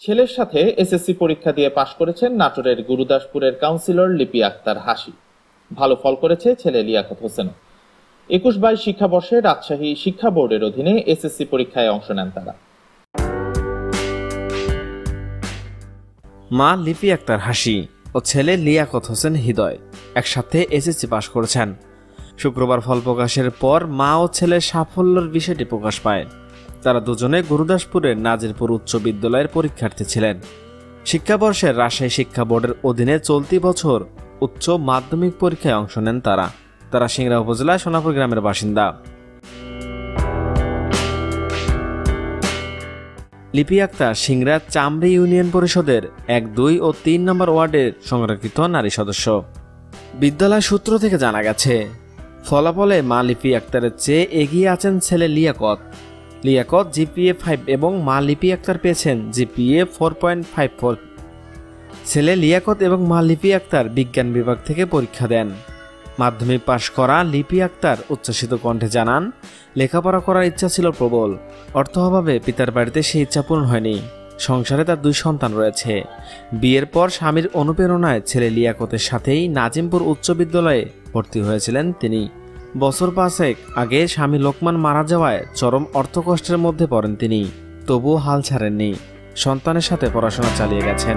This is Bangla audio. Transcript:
ছেলের সাথে এসএসসি পরীক্ষা দিয়ে পাশ করেছেন নাটোরের গুরুদাসপুরের কাউন্সিলর লিপি আক্তার হাসি। ভালো ফল করেছে ছেলে লিয়াকত হোসেন। 21-22 শিক্ষাবর্ষে রাজশাহী শিক্ষা বোর্ডের অধীনে এসএসসি পরীক্ষায় অংশ নেন তারা। মা লিপি আক্তার হাসি ও ছেলে লিয়াকত হোসেন হৃদয় একসাথে এসএসসি পাশ করেছেন। শুক্রবার ফল প্রকাশের পর মা ও ছেলের সাফল্যের বিষয়টি প্রকাশ পায়। তারা দুজনে গুরুদাসপুরের নাজিরপুর উচ্চ বিদ্যালয়ের পরীক্ষার্থী ছিলেন। শিক্ষাবর্ষের রাজশাহী শিক্ষা বোর্ডের অধীনে চলতি বছর উচ্চ মাধ্যমিক পরীক্ষায় অংশ নেন তারা সিংড়া উপজেলার সোনাপুর গ্রামের বাসিন্দা। লিপি আক্তার সিংড়া চামড়ি ইউনিয়ন পরিষদের 1, 2 ও 3 নম্বর ওয়ার্ডের সংরক্ষিত নারী সদস্য। বিদ্যালয় সূত্র থেকে জানা গেছে, ফলাফলে মা লিপি আক্তারের চেয়ে এগিয়ে আছেন ছেলে লিয়াকত। জিপিএ 5 এবং মা লিপি আক্তার পেয়েছেন জিপিএ 4.54। ছেলে লিয়াকত এবং মা লিপি আক্তার বিজ্ঞান বিভাগ থেকে পরীক্ষা দেন। মাধ্যমিক পাশ করা লিপি আক্তার উচ্ছ্বসিত কণ্ঠে জানান, লেখাপড়া করার ইচ্ছা ছিল প্রবল, অর্থ অভাবে পিতার বাড়িতে সেই ইচ্ছা পূরণ হয়নি। সংসারে তার 2 সন্তান রয়েছে। বিয়ের পর স্বামীর অনুপ্রেরণায় ছেলে লিয়াকতের সাথেই নাজিমপুর উচ্চ বিদ্যালয়ে ভর্তি হয়েছিলেন তিনি। বছর 5 আগে স্বামী লোকমান মারা যাওয়ায় চরম অর্থকষ্টের মধ্যে পড়েন তিনি, তবুও হাল ছাড়েননি। সন্তানের সাথে পড়াশোনা চালিয়ে গেছেন।